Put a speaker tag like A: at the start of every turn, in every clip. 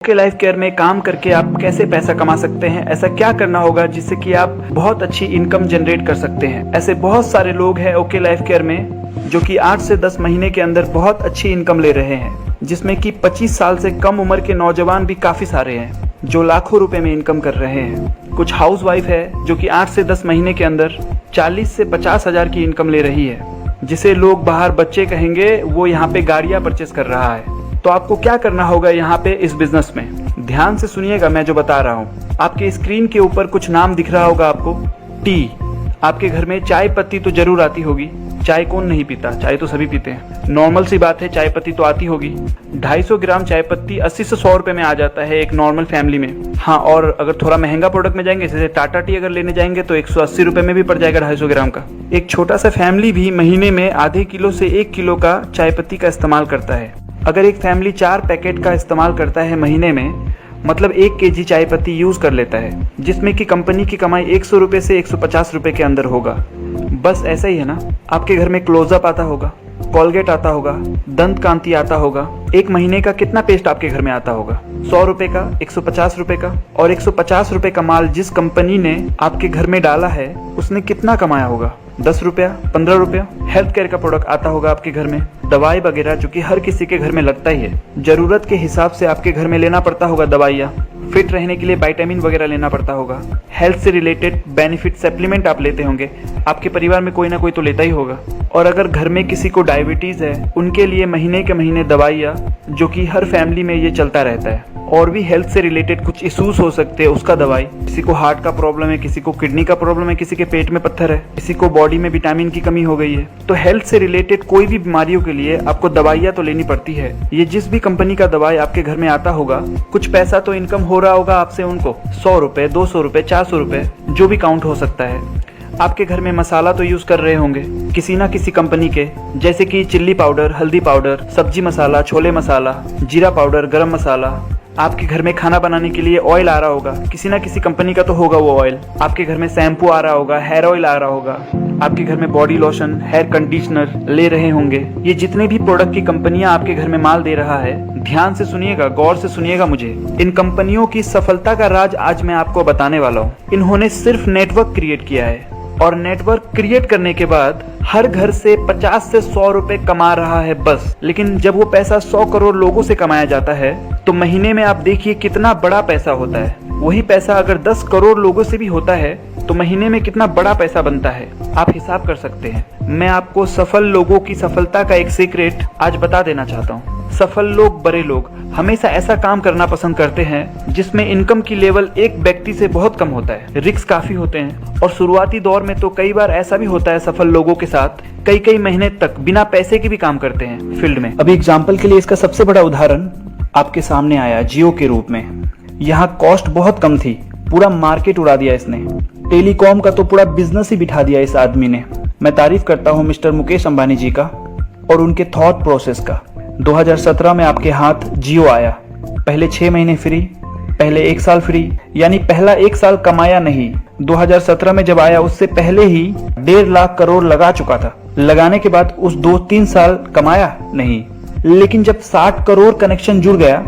A: Okay life care में काम करके आप कैसे पैसा कमा सकते हैं, ऐसा क्या करना होगा जिससे कि आप बहुत अच्छी इनकम जनरेट कर सकते हैं। ऐसे बहुत सारे लोग हैं ओके लाइफ केयर में जो कि 8 से 10 महीने के अंदर बहुत अच्छी इनकम ले रहे हैं, जिसमें कि 25 साल से कम उम्र के नौजवान भी काफ़ी सारे हैं जो लाखों रुपए में इनकम कर रहे हैं। कुछ हाउस वाइफ है जो कि 8 से 10 महीने के अंदर 40 से 50 हज़ार की इनकम ले रही है, जिसे लोग बाहर बच्चे कहेंगे वो यहाँ पे गाड़ियाँ परचेस कर रहा है। तो आपको क्या करना होगा यहाँ पे इस बिजनेस में, ध्यान से सुनिएगा मैं जो बता रहा हूँ। आपके स्क्रीन के ऊपर कुछ नाम दिख रहा होगा आपको। टी, आपके घर में चाय पत्ती तो जरूर आती होगी। चाय कौन नहीं पीता, चाय तो सभी पीते हैं, नॉर्मल सी बात है, चाय पत्ती तो आती होगी। 250 ग्राम चाय पत्ती 80 से 100 रुपए में आ जाता है एक नॉर्मल फैमिली में। हाँ, और अगर थोड़ा महंगा प्रोडक्ट में जाएंगे, जैसे टाटा टी अगर लेने जाएंगे तो 180 रुपए में भी पड़ जाएगा 250 ग्राम का। एक छोटा सा फैमिली भी महीने में आधे किलो से 1 किलो का चाय पत्ती का इस्तेमाल करता है। अगर एक फैमिली 4 पैकेट का इस्तेमाल करता है महीने में, मतलब 1 केजी चाय पत्ती यूज कर लेता है, जिसमें कि कंपनी की कमाई 100 रुपए से 150 रुपए के अंदर होगा। बस ऐसा ही है ना। आपके घर में क्लोजअप आता होगा, कोलगेट आता होगा, दंत कांति आता होगा। एक महीने का कितना पेस्ट आपके घर में आता होगा? 100 रुपए का, 150 रुपए का। और 150 रुपए का माल जिस कंपनी ने आपके घर में डाला है उसने कितना कमाया होगा? 10 रुपया, 15 रुपया। हेल्थ केयर का प्रोडक्ट आता होगा आपके घर में, दवाई वगैरह जो कि हर किसी के घर में लगता ही है। जरूरत के हिसाब से आपके घर में लेना पड़ता होगा दवाइयाँ। फिट रहने के लिए विटामिन वगैरह लेना पड़ता होगा। हेल्थ से रिलेटेड बेनिफिट सप्लीमेंट आप लेते होंगे, आपके परिवार में कोई ना कोई तो लेता ही होगा। और अगर घर में किसी को डायबिटीज है, उनके लिए महीने के महीने दवाइयाँ, जो कि हर फैमिली में ये चलता रहता है। और भी हेल्थ से रिलेटेड कुछ इश्यूज हो सकते हैं, उसका दवाई। किसी को हार्ट का प्रॉब्लम है, किसी को किडनी का प्रॉब्लम है, किसी के पेट में पत्थर है, किसी को बॉडी में विटामिन की कमी हो गई है। तो हेल्थ से रिलेटेड कोई भी बीमारियों के लिए आपको दवाइयाँ तो लेनी पड़ती है। ये जिस भी कंपनी का दवाई आपके घर में आता होगा, कुछ पैसा तो इनकम हो रहा होगा आपसे उनको। 100 रुपए, 200 रुपए, 400 रुपए, जो भी काउंट हो सकता है। आपके घर में मसाला तो यूज कर रहे होंगे किसी ना किसी कंपनी के, जैसे कि चिल्ली पाउडर, हल्दी पाउडर, सब्जी मसाला, छोले मसाला, जीरा पाउडर, गरम मसाला। आपके घर में खाना बनाने के लिए ऑयल आ रहा होगा, किसी ना किसी कंपनी का तो होगा वो ऑयल। आपके घर में शैम्पू आ रहा होगा, हेयर ऑयल आ रहा होगा। आपके घर में बॉडी लोशन, हेयर कंडीशनर ले रहे होंगे। ये जितने भी प्रोडक्ट की कंपनियां आपके घर में माल दे रहा है, ध्यान से सुनिएगा, गौर से सुनिएगा मुझे। इन कंपनियों की सफलता का राज आज मैं आपको बताने वाला हूँ। इन्होंने सिर्फ नेटवर्क क्रिएट किया है, और नेटवर्क क्रिएट करने के बाद हर घर से 50 से 100 रुपए कमा रहा है बस। लेकिन जब वो पैसा 100 करोड़ लोगों से कमाया जाता है तो महीने में आप देखिए कितना बड़ा पैसा होता है। वही पैसा अगर 10 करोड़ लोगों से भी होता है तो महीने में कितना बड़ा पैसा बनता है, आप हिसाब कर सकते हैं। मैं आपको सफल लोगों की सफलता का एक सीक्रेट आज बता देना चाहता हूँ। सफल लोग, बड़े लोग हमेशा ऐसा काम करना पसंद करते हैं जिसमें इनकम की लेवल एक व्यक्ति से बहुत कम होता है, रिस्क काफी होते हैं। और शुरुआती दौर में तो कई बार ऐसा भी होता है सफल लोगों के साथ, कई महीने तक बिना पैसे के भी काम करते हैं फील्ड में। अभी एग्जाम्पल के लिए इसका सबसे बड़ा उदाहरण आपके सामने आया जियो के रूप में। यहाँ कॉस्ट बहुत कम थी, पूरा मार्केट उड़ा दिया इसने। टेलीकॉम का तो पूरा बिजनेस ही बिठा दिया इस आदमी ने। मैं तारीफ करता हूँ मिस्टर मुकेश अंबानी जी का और उनके थॉट प्रोसेस का। 2017 में आपके हाथ जियो आया, पहले 6 महीने फ्री, पहले 1 साल फ्री, यानी पहला 1 साल कमाया नहीं। 2017 में जब आया उससे पहले ही 1.5 लाख करोड़ लगा चुका था। लगाने के बाद उस 2-3 साल कमाया नहीं, लेकिन जब 60 करोड़ कनेक्शन जुड़ गया,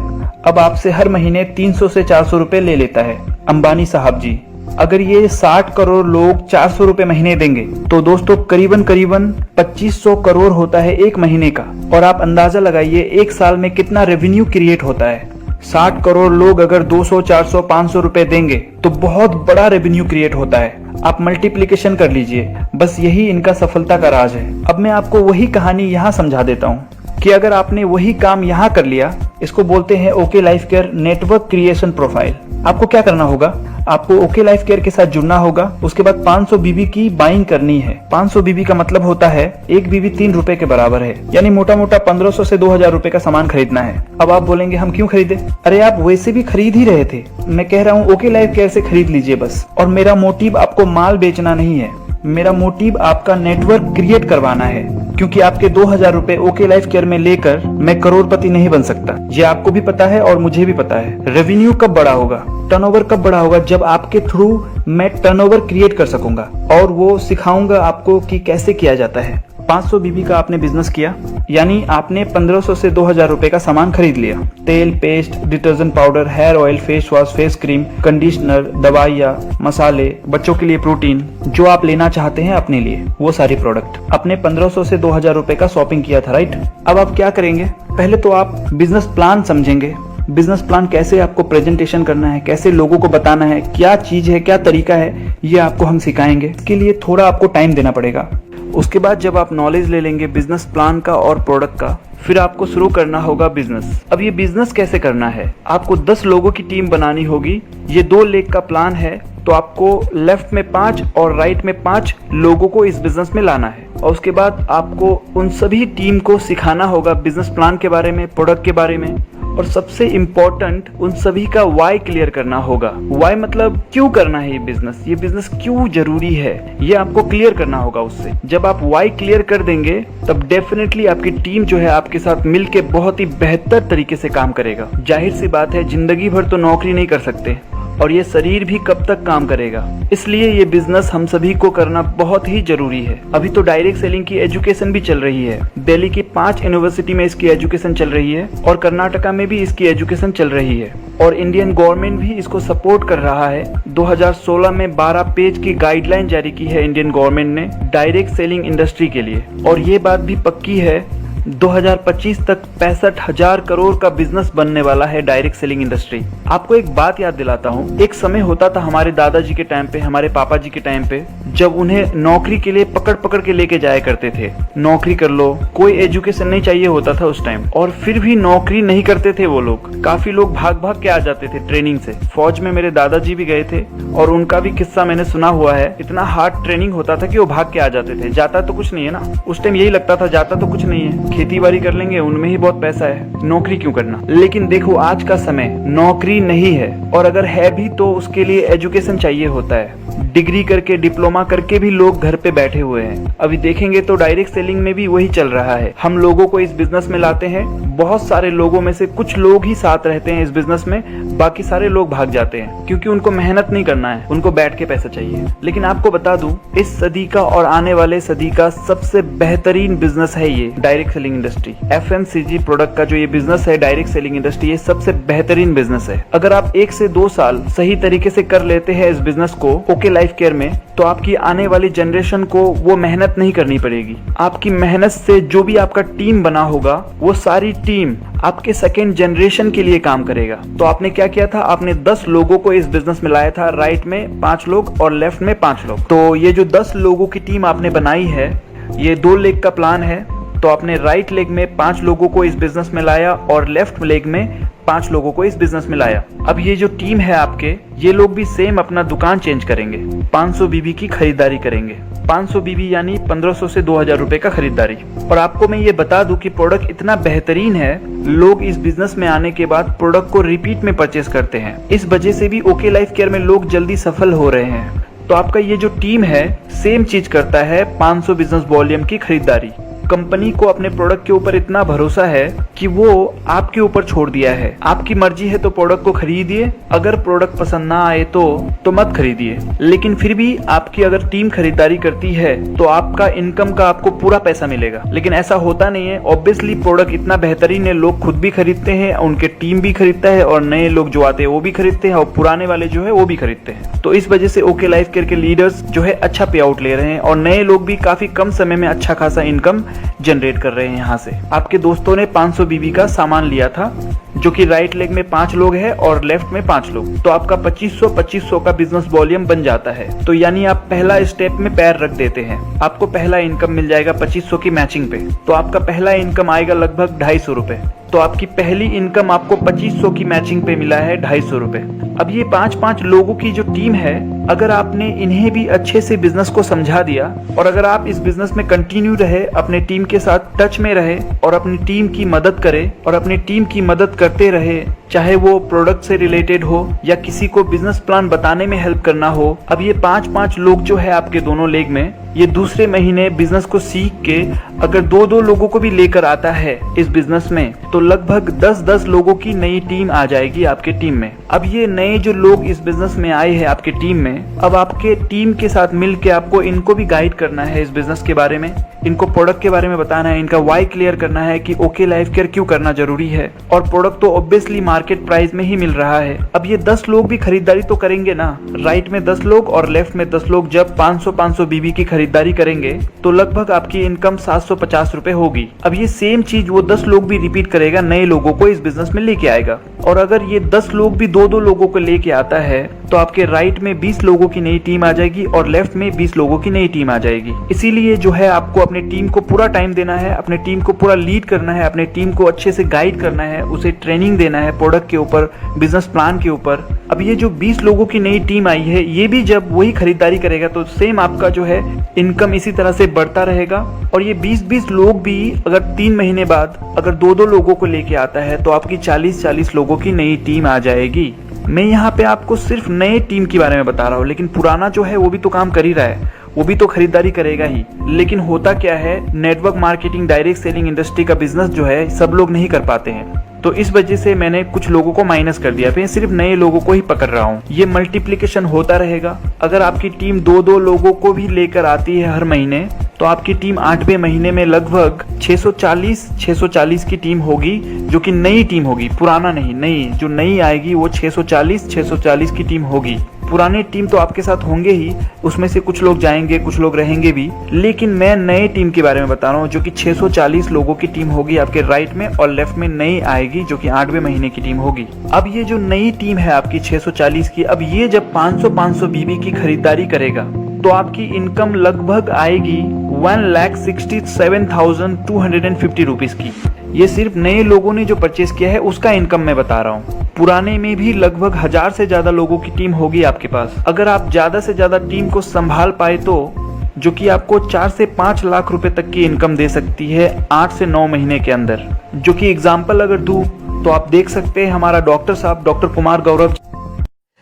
A: अब आपसे हर महीने 300 से 400 रुपए ले लेता है अंबानी साहब जी। अगर ये 60 करोड़ लोग 400 रुपए महीने देंगे तो दोस्तों करीबन 2500 करोड़ होता है एक महीने का। और आप अंदाजा लगाइए 1 साल में कितना रेवेन्यू क्रिएट होता है। 60 करोड़ लोग अगर 200, 400, 500 रुपए देंगे तो बहुत बड़ा रेवेन्यू क्रिएट होता है। आप मल्टीप्लिकेशन कर लीजिए, बस यही इनका सफलता का राज है। अब मैं आपको वही कहानी यहाँ समझा देता हूँ कि अगर आपने वही काम यहाँ कर लिया, इसको बोलते हैं okay life care network creation profile. आपको क्या करना होगा, आपको ओके लाइफ केयर के साथ जुड़ना होगा। उसके बाद 500 बीबी की बाइंग करनी है। 500 बीबी का मतलब होता है 1 बीबी 3 रुपए के बराबर है, यानी मोटा मोटा 1500 से 2000 रुपए का सामान खरीदना है। अब आप बोलेंगे हम क्यों खरीदे? अरे आप वैसे भी खरीद ही रहे थे, मैं कह रहा हूँ ओके लाइफ केयर से खरीद लीजिए बस। और मेरा मोटिव आपको माल बेचना नहीं है, मेरा मोटिव आपका नेटवर्क क्रिएट करवाना है। क्योंकि आपके 2000 रुपए ओके लाइफ केयर में लेकर मैं करोड़पति नहीं बन सकता, ये आपको भी पता है और मुझे भी पता है। रेवेन्यू कब बड़ा होगा, टर्नओवर कब बड़ा होगा, जब आपके थ्रू मैं टर्नओवर क्रिएट कर सकूंगा और वो सिखाऊंगा आपको कि कैसे किया जाता है। 500 बीबी का आपने बिजनेस किया, यानी आपने 1500 से 2000 रुपए का सामान खरीद लिया। तेल, paste, detergent powder, hair oil, face wash, face cream, conditioner, दवाइयाँ, मसाले, बच्चों के लिए प्रोटीन, जो आप लेना चाहते हैं अपने लिए, वो सारी प्रोडक्ट आपने 1500 से 2000 रुपए का शॉपिंग किया था, राइट। अब आप क्या करेंगे, पहले तो आप बिजनेस प्लान समझेंगे। बिजनेस प्लान कैसे आपको प्रेजेंटेशन करना है, कैसे लोगों को बताना है, क्या चीज है, क्या तरीका है, ये आपको हम सिखाएंगे। इसके लिए थोड़ा आपको टाइम देना पड़ेगा। उसके बाद जब आप नॉलेज ले लेंगे बिजनेस प्लान का और प्रोडक्ट का, फिर आपको शुरू करना होगा बिजनेस। अब ये बिजनेस कैसे करना है, आपको 10 लोगों की टीम बनानी होगी। ये 2 लेग का प्लान है, तो आपको लेफ्ट में 5 और राइट में 5 लोगों को इस बिजनेस में लाना है। और उसके बाद आपको उन सभी टीम को सिखाना होगा बिजनेस प्लान के बारे में, प्रोडक्ट के बारे में, और सबसे इम्पोर्टेंट उन सभी का वाई क्लियर करना होगा। वाई मतलब क्यों करना है ये बिजनेस क्यों जरूरी है, ये आपको क्लियर करना होगा उससे। जब आप वाई क्लियर कर देंगे तब डेफिनेटली आपकी टीम जो है आपके साथ मिलके बहुत ही बेहतर तरीके से काम करेगा। जाहिर सी बात है, जिंदगी भर तो नौकरी नहीं कर सकते और ये शरीर भी कब तक काम करेगा, इसलिए ये बिजनेस हम सभी को करना बहुत ही जरूरी है। अभी तो डायरेक्ट सेलिंग की एजुकेशन भी चल रही है। दिल्ली की 5 यूनिवर्सिटी में इसकी एजुकेशन चल रही है और कर्नाटका में भी इसकी एजुकेशन चल रही है, और इंडियन गवर्नमेंट भी इसको सपोर्ट कर रहा है। 2016 में 12 पेज की गाइडलाइन जारी की है इंडियन गवर्नमेंट ने डायरेक्ट सेलिंग इंडस्ट्री के लिए, और ये बात भी पक्की है 2025 तक 65,000 करोड़ का बिजनेस बनने वाला है डायरेक्ट सेलिंग इंडस्ट्री। आपको एक बात याद दिलाता हूँ, एक समय होता था हमारे दादाजी के टाइम पे, हमारे पापा जी के टाइम पे, जब उन्हें नौकरी के लिए पकड़ पकड़ के लेके जाया करते थे। नौकरी कर लो, कोई एजुकेशन नहीं चाहिए होता था उस टाइम, और फिर भी नौकरी नहीं करते थे वो लोग। काफी लोग भाग भाग के आ जाते थे ट्रेनिंग से। फौज में मेरे दादाजी भी गए थे और उनका भी किस्सा मैंने सुना हुआ है। इतना हार्ड ट्रेनिंग होता था कि वो भाग के आ जाते थे। जाता तो कुछ नहीं है ना, उस टाइम यही लगता था जाता तो कुछ नहीं है, खेती बाड़ी कर लेंगे, उनमें ही बहुत पैसा है, नौकरी क्यों करना। लेकिन देखो आज का समय नौकरी नहीं है, और अगर है भी तो उसके लिए एजुकेशन चाहिए होता है। डिग्री करके, डिप्लोमा करके भी लोग घर पे बैठे हुए हैं। अभी देखेंगे तो डायरेक्ट सेलिंग में भी वही चल रहा है। हम लोगों को इस बिजनेस में लाते हैं, बहुत सारे लोगों में से कुछ लोग ही साथ रहते हैं इस बिजनेस में, बाकी सारे लोग भाग जाते हैं क्योंकि उनको मेहनत नहीं करना है, उनको बैठ के पैसा चाहिए। लेकिन आपको बता दूं, इस सदी का और आने वाले सदी का सबसे बेहतरीन बिजनेस है ये direct selling industry. FMCG product का जो ये बिजनेस है डायरेक्ट सेलिंग इंडस्ट्री, ये सबसे बेहतरीन बिजनेस है। अगर आप 1 से 2 साल सही तरीके से कर लेते हैं इस बिजनेस को ओके लाइफ केयर में, तो आपकी आने वाली जनरेशन को वो मेहनत नहीं करनी पड़ेगी। आपकी मेहनत से जो भी आपका टीम बना होगा, वो सारी टीम आपके सेकेंड जनरेशन के लिए काम करेगा। तो आपने क्या किया था, आपने 10 लोगों को इस बिजनेस में लाया था, राइट में 5 लोग और लेफ्ट में 5 लोग। तो ये जो 10 लोगों की टीम आपने बनाई है, ये 2 लेग का प्लान है। तो आपने राइट लेग में 5 लोगों को इस बिजनेस में लाया और लेफ्ट लेग में 5 लोगों को इस बिजनेस में लाया। अब ये जो टीम है आपके, ये लोग भी सेम अपना दुकान चेंज करेंगे, 500 बीबी की खरीदारी करेंगे। 500 बीबी यानी 1500 से 2000 रुपए का खरीदारी। और आपको मैं ये बता दूं कि प्रोडक्ट इतना बेहतरीन है, लोग इस बिजनेस में आने के बाद प्रोडक्ट को रिपीट में परचेस करते हैं। इस वजह से भी ओके लाइफ केयर में लोग जल्दी सफल हो रहे हैं। तो आपका ये जो टीम है सेम चीज करता है, 500 बिजनेस वॉल्यूम की खरीदारी। कंपनी को अपने प्रोडक्ट के ऊपर इतना भरोसा है कि वो आपके ऊपर छोड़ दिया है। आपकी मर्जी है तो प्रोडक्ट को खरीदिए, अगर प्रोडक्ट पसंद ना आए तो मत खरीदिए। लेकिन फिर भी आपकी अगर टीम खरीदारी करती है तो आपका इनकम का आपको पूरा पैसा मिलेगा। लेकिन ऐसा होता नहीं है। ऑब्वियसली प्रोडक्ट इतना बेहतरीन है, लोग खुद भी खरीदते हैं, उनके टीम भी खरीदता है, और नए लोग जो आते हैं वो भी खरीदते हैं, और पुराने वाले जो है वो भी खरीदते हैं। तो इस वजह से ओके लाइफ केयर के लीडर्स जो है अच्छा पे आउट ले रहे हैं, और नए लोग भी काफी कम समय में अच्छा खासा इनकम जनरेट कर रहे हैं। यहाँ से आपके दोस्तों ने 500 बीबी का सामान लिया था, जो कि राइट लेग में 5 लोग हैं और लेफ्ट में 5 लोग, तो आपका 2500 का बिजनेस वॉल्यूम बन जाता है। तो यानी आप पहला स्टेप में पैर रख देते हैं, आपको पहला इनकम मिल जाएगा 2500 की मैचिंग पे। तो आपका पहला इनकम आएगा लगभग 250 रुपए। तो आपकी पहली इनकम आपको 2500 की मैचिंग पे मिला है 250 रुपए। अब ये 5-5 लोगों की जो टीम है, अगर आपने इन्हें भी अच्छे से बिजनेस को समझा दिया, और अगर आप इस बिजनेस में कंटिन्यू रहे, अपने टीम के साथ टच में रहे और अपनी टीम की मदद करे और अपनी टीम की मदद करते रहे, चाहे वो प्रोडक्ट से रिलेटेड हो या किसी को बिजनेस प्लान बताने में हेल्प करना हो। अब ये 5-5 लोग जो है आपके दोनों लेग में, ये दूसरे महीने बिजनेस को सीख के अगर 2-2 लोगों को भी लेकर आता है इस बिजनेस में, तो लगभग 10-10 लोगों की नई टीम आ जाएगी आपके टीम में। अब ये नए जो लोग इस बिजनेस में आए हैं आपके टीम में, अब आपके टीम के साथ मिलके आपको इनको भी गाइड करना है इस बिजनेस के बारे में, इनको प्रोडक्ट के बारे में बताना है, इनका वाई क्लियर करना है कि ओके लाइफ केयर क्यों करना जरूरी है। और प्रोडक्ट तो ऑब्वियसली मार्केट प्राइस में ही मिल रहा है। अब ये 10 लोग भी खरीदारी तो करेंगे ना, राइट में 10 लोग और लेफ्ट में 10 लोग जब 500 बीबी की खरीदारी करेंगे तो लगभग आपकी इनकम 750 रुपए होगी। अब ये सेम चीज वो 10 लोग भी रिपीट करेगा, नए लोगों को इस बिजनेस में लेके आएगा। और अगर ये 10 लोग भी 2-2 लोगों को लेके आता है तो आपके राइट में 20 लोगों की नई टीम आ जाएगी और लेफ्ट में 20 लोगों की नई टीम आ जाएगी। इसीलिए जो है आपको अपने टीम को पूरा टाइम देना है, अपने टीम को पूरा लीड करना है, अपने टीम को अच्छे से गाइड करना है, उसे ट्रेनिंग देना है प्रोडक्ट के ऊपर, बिजनेस प्लान के ऊपर। अब ये जो 20 लोगों की नई टीम आई है, ये भी जब वही खरीदारी करेगा तो सेम आपका जो है इनकम इसी तरह से बढ़ता रहेगा। और ये 20-20 लोग भी अगर 3 महीने बाद अगर 2-2 लोगों को लेके आता है तो आपकी 40-40 लोगों की नई टीम आ जाएगी। मैं यहाँ पे आपको सिर्फ नए टीम के बारे में बता रहा हूँ, लेकिन पुराना जो है वो भी तो काम कर ही रहा है, वो भी तो खरीदारी करेगा ही। लेकिन होता क्या है, network marketing, direct selling industry का बिजनेस जो है सब लोग नहीं कर पाते हैं, तो इस वजह से मैंने कुछ लोगों को माइनस कर दिया, फिर सिर्फ नए लोगों को ही पकड़ रहा हूँ। ये मल्टीप्लिकेशन होता रहेगा। अगर आपकी टीम 2-2 लोगों को भी लेकर आती है हर महीने तो आपकी टीम 8वें महीने में लगभग 640 की टीम होगी, जो कि नई टीम होगी, पुराना नहीं, नई जो नई आएगी वो 640 की टीम होगी। पुराने टीम तो आपके साथ होंगे ही, उसमें से कुछ लोग जाएंगे, कुछ लोग रहेंगे भी, लेकिन मैं नए टीम के बारे में बता रहा हूँ जो कि 640 लोगों की टीम होगी आपके राइट में, और लेफ्ट में नई आएगी जो कि 8वें महीने की टीम होगी। अब ये जो नई टीम है आपकी 640 की, अब ये जब 500 बीबी की खरीदारी करेगा तो आपकी इनकम लगभग आएगी 1,67,250 रुपीज की। ये सिर्फ नए लोगों ने जो परचेस किया है उसका इनकम मैं बता रहा हूँ। पुराने में भी लगभग 1000 से ज्यादा लोगों की टीम होगी आपके पास। अगर आप ज्यादा से ज्यादा टीम को संभाल पाए तो जो कि आपको 4 से 5 लाख रुपए तक की इनकम दे सकती है 8 से 9 महीने के अंदर। जो कि एग्जाम्पल अगर दूं तो आप देख सकते हैं हमारा डॉक्टर साहब, डॉक्टर कुमार गौरव।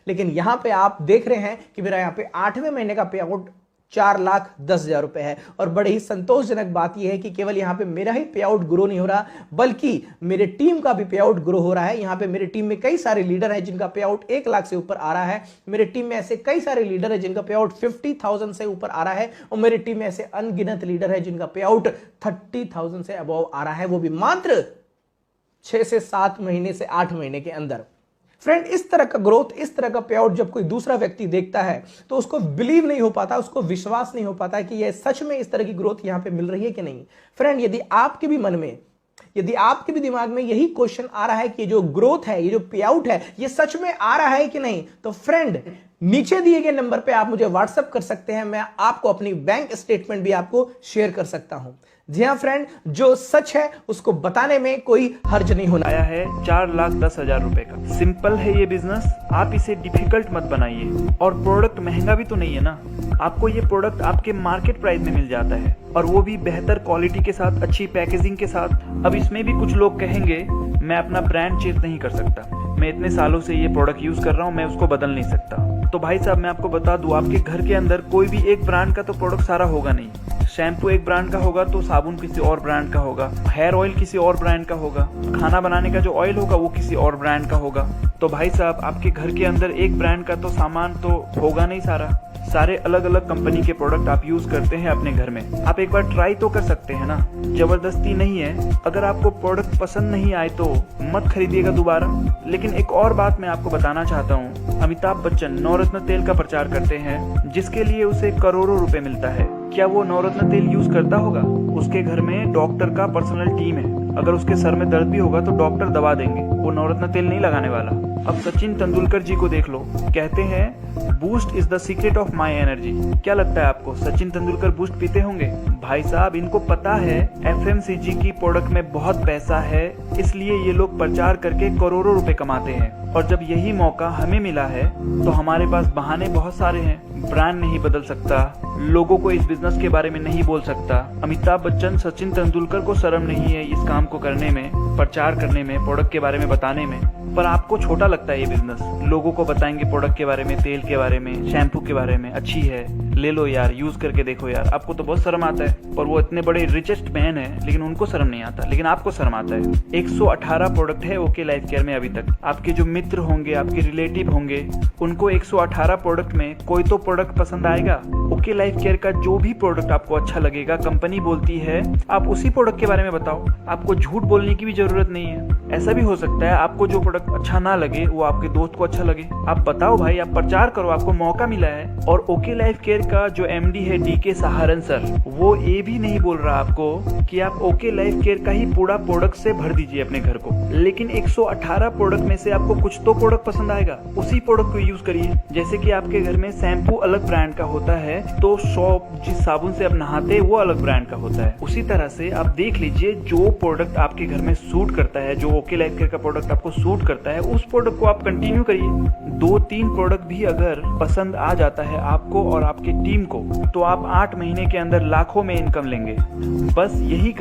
B: लेकिन यहां पे आप देख रहे हैं कि मेरा यहां पे 8वें महीने का पे आउट 4,10,000 रुपए है। और बड़े ही संतोषजनक बात यह है कि केवल यहां पे मेरा ही पे आउट ग्रो नहीं हो रहा, बल्कि मेरे टीम का भी पे आउट ग्रो हो रहा है। यहां पे मेरे टीम में कई सारे लीडर हैं जिनका पे आउट 1 लाख से ऊपर आ रहा है। मेरे टीम में ऐसे कई सारे लीडर हैं जिनका पे आउट 50,000 से ऊपर आ रहा है। और मेरी टीम में ऐसे अनगिनत लीडर है जिनका पे आउट 30,000 से अबव आ रहा है, वो भी मात्र 6 से 7 महीने से 8 महीने के अंदर। फ्रेंड, इस तरह का ग्रोथ, इस तरह का पे आउट जब कोई दूसरा व्यक्ति देखता है तो उसको बिलीव नहीं हो पाता, उसको विश्वास नहीं हो पाता कि यह सच में इस तरह की ग्रोथ यहां पे मिल रही है कि नहीं। फ्रेंड, यदि आपके भी मन में, यदि आपके भी दिमाग में यही क्वेश्चन आ रहा है कि ये जो ग्रोथ है, ये जो पे आउट है, ये सच में आ रहा है कि नहीं, तो फ्रेंड नीचे दिए गए नंबर पे आप मुझे व्हाट्सएप कर सकते हैं। मैं आपको अपनी बैंक स्टेटमेंट भी आपको शेयर कर सकता हूं। जी हाँ फ्रेंड, जो सच है उसको बताने में कोई हर्ज नहीं होना।
A: आया है 4,10,000 रुपए का। सिंपल है ये बिजनेस, आप इसे डिफिकल्ट मत बनाइए। और प्रोडक्ट महंगा भी तो नहीं है ना, आपको ये प्रोडक्ट आपके मार्केट प्राइस में मिल जाता है, और वो भी बेहतर क्वालिटी के साथ, अच्छी पैकेजिंग के साथ। अब इसमें भी कुछ लोग कहेंगे मैं अपना ब्रांड चेंज नहीं कर सकता, मैं इतने सालों से ये प्रोडक्ट यूज कर रहा हूँ, मैं उसको बदल नहीं सकता। तो भाई साहब, मैं आपको बता दूं, आपके घर के अंदर कोई भी एक ब्रांड का तो प्रोडक्ट सारा होगा नहीं। शैम्पू एक ब्रांड का होगा तो साबुन किसी और ब्रांड का होगा, हेयर ऑयल किसी और ब्रांड का होगा, खाना बनाने का जो ऑयल होगा वो किसी और ब्रांड का होगा। तो भाई साहब, आपके घर के अंदर एक ब्रांड का तो सामान तो होगा नहीं, सारे अलग अलग कंपनी के प्रोडक्ट आप यूज करते हैं अपने घर में। आप एक बार ट्राई तो कर सकते हैं ना, जबरदस्ती नहीं है। अगर आपको प्रोडक्ट पसंद नहीं आए तो मत खरीदिएगा दोबारा। लेकिन एक और बात मैं आपको बताना चाहता हूँ, अमिताभ बच्चन नवरत्न तेल का प्रचार करते हैं जिसके लिए उसे करोड़ों रुपए मिलता है। क्या वो नवरत्न तेल यूज करता होगा? उसके घर में डॉक्टर का पर्सनल टीम है, अगर उसके सर में दर्द भी होगा तो डॉक्टर दवा देंगे, वो नवरत्न तेल नहीं लगाने वाला। अब सचिन तेंदुलकर जी को देख लो, कहते हैं boost is the secret of my energy. क्या लगता है आपको, सचिन तेंदुलकर बूस्ट पीते होंगे? भाई साहब, इनको पता है FMCG की प्रोडक्ट में बहुत पैसा है, इसलिए ये लोग प्रचार करके करोड़ों रुपए कमाते हैं। और जब यही मौका हमें मिला है तो हमारे पास बहाने बहुत सारे हैं। ब्रांड नहीं बदल सकता, लोगों को इस बिजनेस के बारे में नहीं बोल सकता। अमिताभ बच्चन, सचिन तेंदुलकर को शर्म नहीं है इस काम को करने में, प्रचार करने में, प्रोडक्ट के बारे में बताने में, पर आपको छोटा लगता है ये बिजनेस। लोगों को बताएंगे प्रोडक्ट के बारे में, तेल के बारे में, शैम्पू के बारे में, अच्छी है, ले लो यार, यूज करके देखो यार। आपको तो बहुत शर्म आता है, पर वो इतने बड़े रिचेस्ट मैन है लेकिन उनको शर्म नहीं आता, लेकिन आपको शर्म आता है। 118 प्रोडक्ट है ओके लाइफ केयर में अभी तक। आपके जो मित्र होंगे, आपके रिलेटिव होंगे, उनको 118 प्रोडक्ट में कोई तो प्रोडक्ट पसंद आएगा। ओके लाइफ केयर का जो भी प्रोडक्ट आपको अच्छा लगेगा, कंपनी बोलती है, आप उसी प्रोडक्ट के बारे में बताओ। आपको झूठ बोलने की भी जरूरत नहीं है। ऐसा भी हो सकता है आपको जो प्रोडक्ट अच्छा ना लगे वो आपके दोस्त को अच्छा लगे। आप बताओ भाई, आप प्रचार करो, आपको मौका मिला है। और ओके लाइफ केयर का जो एमडी है डीके सहारन सर, वो ये भी नहीं बोल रहा आपको कि आप ओके लाइफ केयर का ही पूरा प्रोडक्ट से भर दीजिए अपने घर को, लेकिन 118 प्रोडक्ट में से आपको कुछ तो प्रोडक्ट पसंद आएगा, उसी प्रोडक्ट को यूज करिए। जैसे कि आपके घर में शैम्पू अलग ब्रांड का होता है तो सोप, जिस साबुन से आप नहाते हैं, वो अलग ब्रांड का होता है। उसी तरह से आप देख लीजिए जो प्रोडक्ट आपके घर में सूट करता है, जो ओके लाइफ केयर का प्रोडक्ट आपको सूट करता है, उस प्रोडक्ट को आप कंटिन्यू करिए। 2-3 प्रोडक्ट भी अगर पसंद आ जाता है आपको और आपकी टीम को, तो आप 8 महीने के अंदर लाखों में इनकम लेंगे। बस यही